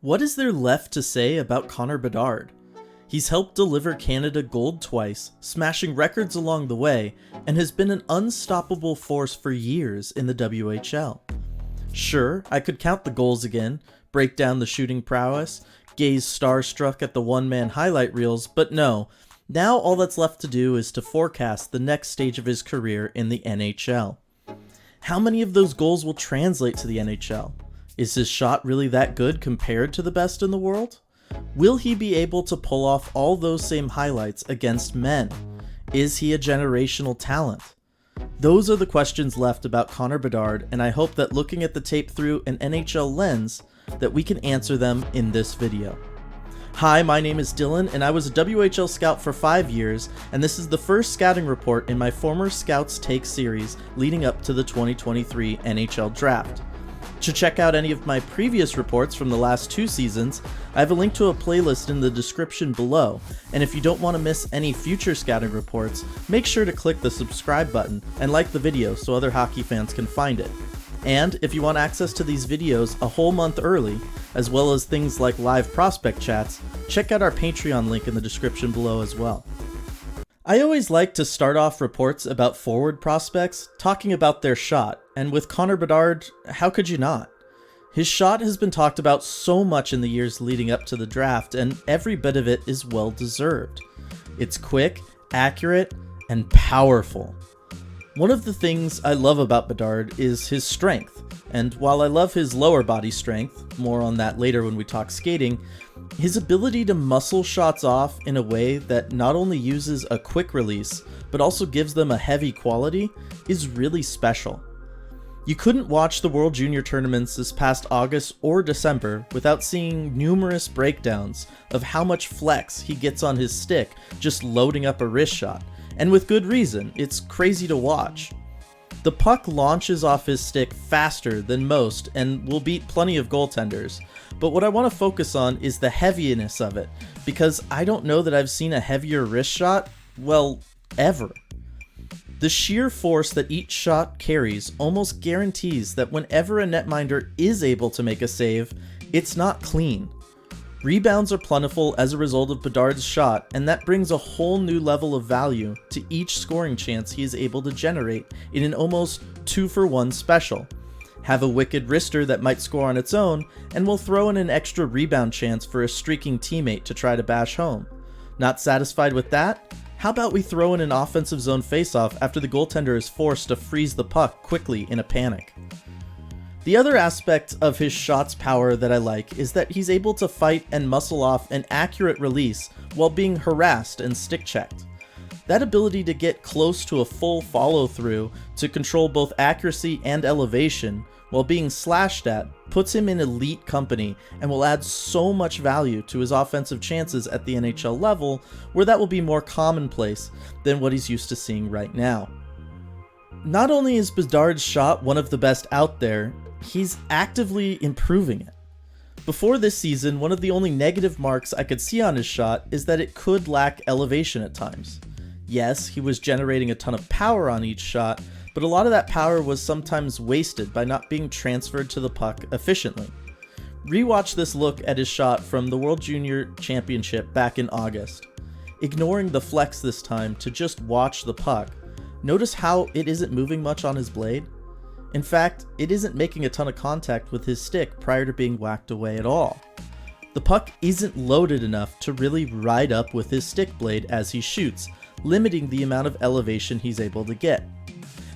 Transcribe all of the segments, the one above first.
What is there left to say about Connor Bedard? He's helped deliver Canada gold twice, smashing records along the way, and has been an unstoppable force for years in the WHL. Sure, I could count the goals again, break down the shooting prowess, gaze starstruck at the one-man highlight reels, but no, now all that's left to do is to forecast the next stage of his career in the NHL. How many of those goals will translate to the NHL? Is his shot really that good compared to the best in the world? Will he be able to pull off all those same highlights against men? Is he a generational talent? Those are the questions left about Connor Bedard, and I hope that looking at the tape through an NHL lens, that we can answer them in this video. Hi, my name is Dylan, and I was a WHL scout for 5 years, and this is the first scouting report in my former Scouts Take series leading up to the 2023 NHL Draft. To check out any of my previous reports from the last 2 seasons, I have a link to a playlist in the description below, and if you don't want to miss any future scouting reports, make sure to click the subscribe button and like the video so other hockey fans can find it. And if you want access to these videos a whole month early, as well as things like live prospect chats, check out our Patreon link in the description below as well. I always like to start off reports about forward prospects talking about their shot, and with Connor Bedard, how could you not? His shot has been talked about so much in the years leading up to the draft, and every bit of it is well deserved. It's quick, accurate, and powerful. One of the things I love about Bedard is his strength, and while I love his lower body strength, more on that later when we talk skating, his ability to muscle shots off in a way that not only uses a quick release, but also gives them a heavy quality is really special. You couldn't watch the World Junior tournaments this past August or December without seeing numerous breakdowns of how much flex he gets on his stick just loading up a wrist shot, and with good reason. It's crazy to watch. The puck launches off his stick faster than most and will beat plenty of goaltenders, but what I want to focus on is the heaviness of it, because I don't know that I've seen a heavier wrist shot, well, ever. The sheer force that each shot carries almost guarantees that whenever a netminder is able to make a save, it's not clean. Rebounds are plentiful as a result of Bedard's shot, and that brings a whole new level of value to each scoring chance he is able to generate in an almost 2-for-1 special. Have a wicked wrister that might score on its own, and we'll throw in an extra rebound chance for a streaking teammate to try to bash home. Not satisfied with that? How about we throw in an offensive zone faceoff after the goaltender is forced to freeze the puck quickly in a panic? The other aspect of his shot's power that I like is that he's able to fight and muscle off an accurate release while being harassed and stick-checked. That ability to get close to a full follow-through to control both accuracy and elevation while being slashed at puts him in elite company and will add so much value to his offensive chances at the NHL level, where that will be more commonplace than what he's used to seeing right now. Not only is Bedard's shot one of the best out there, he's actively improving it. Before this season, one of the only negative marks I could see on his shot is that it could lack elevation at times. Yes, he was generating a ton of power on each shot, but a lot of that power was sometimes wasted by not being transferred to the puck efficiently. Rewatch this look at his shot from the World Junior Championship back in August. Ignoring the flex this time to just watch the puck, notice how it isn't moving much on his blade? In fact, it isn't making a ton of contact with his stick prior to being whacked away at all. The puck isn't loaded enough to really ride up with his stick blade as he shoots, limiting the amount of elevation he's able to get.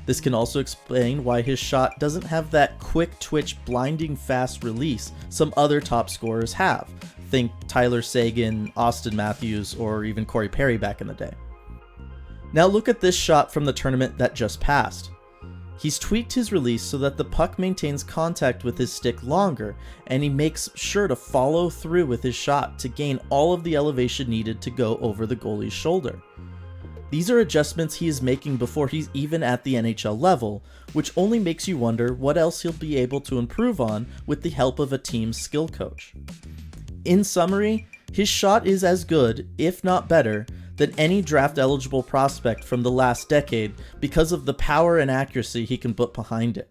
This can also explain why his shot doesn't have that quick twitch blinding fast release some other top scorers have. Think Tyler Seguin, Auston Matthews, or even Corey Perry back in the day. Now look at this shot from the tournament that just passed. He's tweaked his release so that the puck maintains contact with his stick longer, and he makes sure to follow through with his shot to gain all of the elevation needed to go over the goalie's shoulder. These are adjustments he is making before he's even at the NHL level, which only makes you wonder what else he'll be able to improve on with the help of a team's skill coach. In summary, his shot is as good, if not better, than any draft-eligible prospect from the last decade because of the power and accuracy he can put behind it.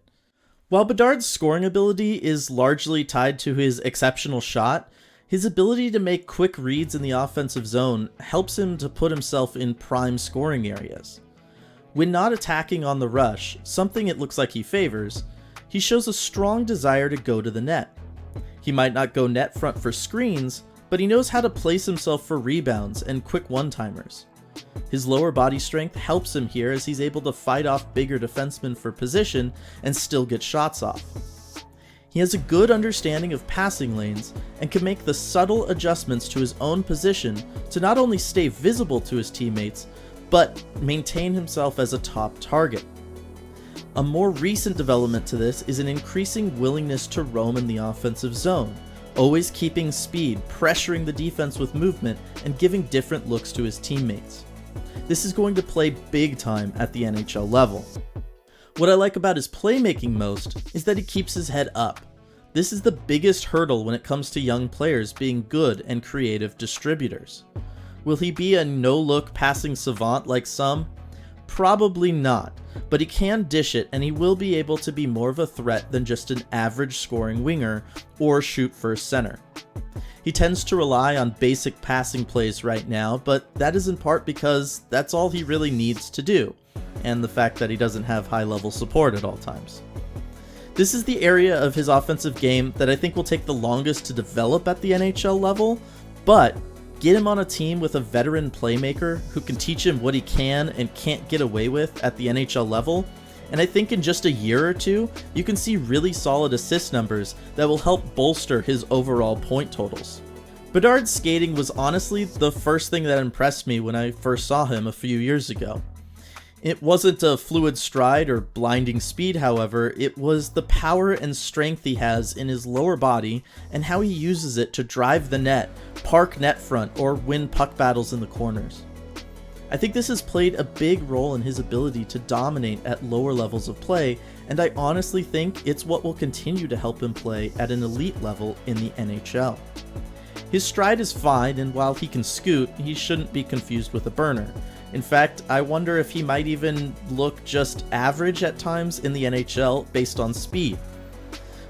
While Bedard's scoring ability is largely tied to his exceptional shot, his ability to make quick reads in the offensive zone helps him to put himself in prime scoring areas. When not attacking on the rush, something it looks like he favors, he shows a strong desire to go to the net. He might not go net front for screens, but he knows how to place himself for rebounds and quick one-timers. His lower body strength helps him here as he's able to fight off bigger defensemen for position and still get shots off. He has a good understanding of passing lanes and can make the subtle adjustments to his own position to not only stay visible to his teammates, but maintain himself as a top target. A more recent development to this is an increasing willingness to roam in the offensive zone, always keeping speed, pressuring the defense with movement, and giving different looks to his teammates. This is going to play big time at the NHL level. What I like about his playmaking most is that he keeps his head up. This is the biggest hurdle when it comes to young players being good and creative distributors. Will he be a no-look passing savant like some? Probably not, but he can dish it and he will be able to be more of a threat than just an average scoring winger or shoot first center. He tends to rely on basic passing plays right now, but that is in part because that's all he really needs to do, and the fact that he doesn't have high-level support at all times. This is the area of his offensive game that I think will take the longest to develop at the NHL level, but get him on a team with a veteran playmaker who can teach him what he can and can't get away with at the NHL level, and I think in just a year or two, you can see really solid assist numbers that will help bolster his overall point totals. Bedard's skating was honestly the first thing that impressed me when I first saw him a few years ago. It wasn't a fluid stride or blinding speed, however, it was the power and strength he has in his lower body and how he uses it to drive the net, park net front, or win puck battles in the corners. I think this has played a big role in his ability to dominate at lower levels of play, and I honestly think it's what will continue to help him play at an elite level in the NHL. His stride is fine, and while he can scoot, he shouldn't be confused with a burner. In fact, I wonder if he might even look just average at times in the NHL based on speed.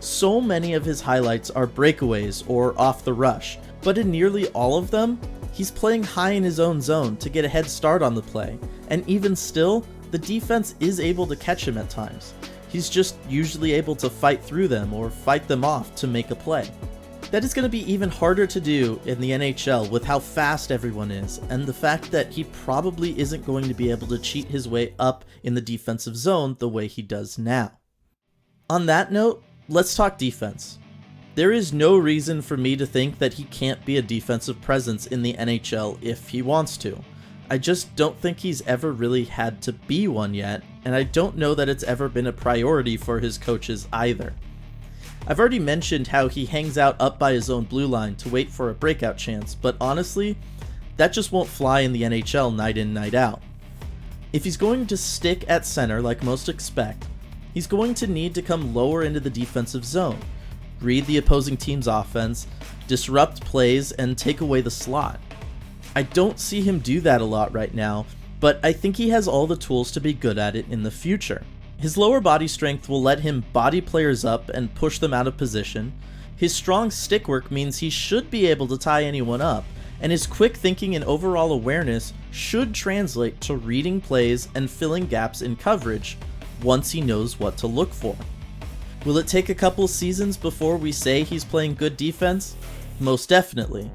So many of his highlights are breakaways or off the rush, but in nearly all of them, he's playing high in his own zone to get a head start on the play, and even still, the defense is able to catch him at times. He's just usually able to fight through them or fight them off to make a play. That is going to be even harder to do in the NHL with how fast everyone is, and the fact that he probably isn't going to be able to cheat his way up in the defensive zone the way he does now. On that note, let's talk defense. There is no reason for me to think that he can't be a defensive presence in the NHL if he wants to. I just don't think he's ever really had to be one yet, and I don't know that it's ever been a priority for his coaches either. I've already mentioned how he hangs out up by his own blue line to wait for a breakout chance, but honestly, that just won't fly in the NHL night in, night out. If he's going to stick at center like most expect, he's going to need to come lower into the defensive zone, read the opposing team's offense, disrupt plays, and take away the slot. I don't see him do that a lot right now, but I think he has all the tools to be good at it in the future. His lower body strength will let him body players up and push them out of position. His strong stick work means he should be able to tie anyone up, and his quick thinking and overall awareness should translate to reading plays and filling gaps in coverage once he knows what to look for. Will it take a couple seasons before we say he's playing good defense? Most definitely.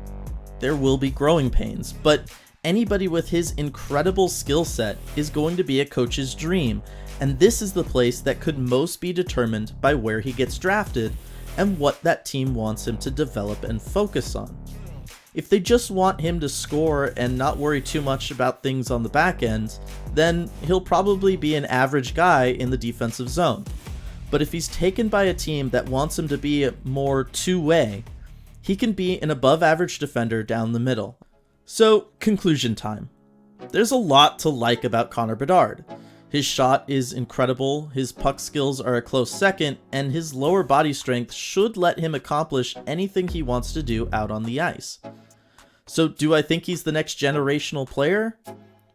There will be growing pains, but anybody with his incredible skill set is going to be a coach's dream, and this is the place that could most be determined by where he gets drafted and what that team wants him to develop and focus on. If they just want him to score and not worry too much about things on the back end, then he'll probably be an average guy in the defensive zone. But if he's taken by a team that wants him to be more two-way, he can be an above-average defender down the middle. So, conclusion time. There's a lot to like about Connor Bedard. His shot is incredible, his puck skills are a close second, and his lower body strength should let him accomplish anything he wants to do out on the ice. So do I think he's the next generational player?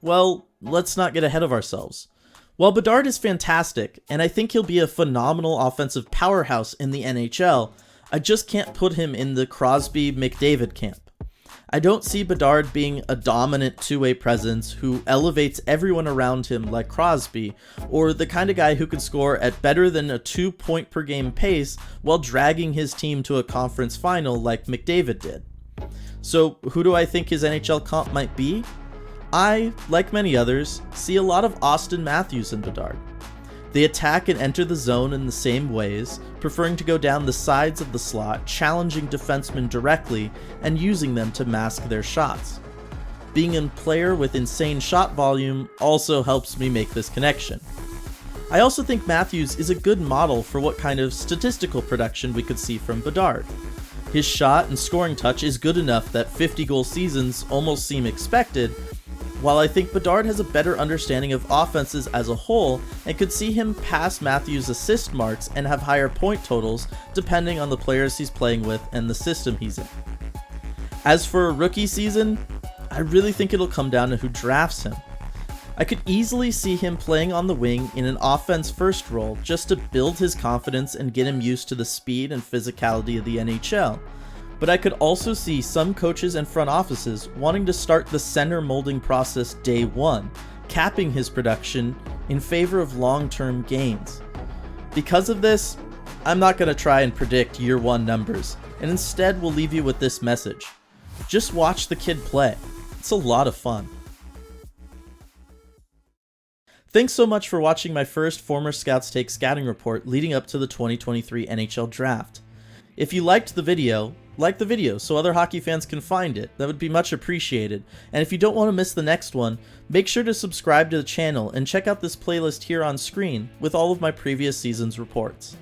Well, let's not get ahead of ourselves. While Bedard is fantastic, and I think he'll be a phenomenal offensive powerhouse in the NHL, I just can't put him in the Crosby-McDavid camp. I don't see Bedard being a dominant two-way presence who elevates everyone around him like Crosby, or the kind of guy who can score at better than a 2-point-per-game pace while dragging his team to a conference final like McDavid did. So who do I think his NHL comp might be? I, like many others, see a lot of Auston Matthews in Bedard. They attack and enter the zone in the same ways, preferring to go down the sides of the slot, challenging defensemen directly and using them to mask their shots. Being a player with insane shot volume also helps me make this connection. I also think Matthews is a good model for what kind of statistical production we could see from Bedard. His shot and scoring touch is good enough that 50-goal seasons almost seem expected, while I think Bedard has a better understanding of offenses as a whole and could see him pass Matthews' assist marks and have higher point totals depending on the players he's playing with and the system he's in. As for a rookie season, I really think it'll come down to who drafts him. I could easily see him playing on the wing in an offense-first role just to build his confidence and get him used to the speed and physicality of the NHL. But I could also see some coaches and front offices wanting to start the center molding process day one, capping his production in favor of long-term gains. Because of this, I'm not going to try and predict year one numbers, and instead we'll leave you with this message. Just watch the kid play. It's a lot of fun. Thanks so much for watching my first Former Scouts Take scouting report leading up to the 2023 NHL Draft. If you liked the video, like the video so other hockey fans can find it. That would be much appreciated. And if you don't want to miss the next one, make sure to subscribe to the channel and check out this playlist here on screen with all of my previous season's reports.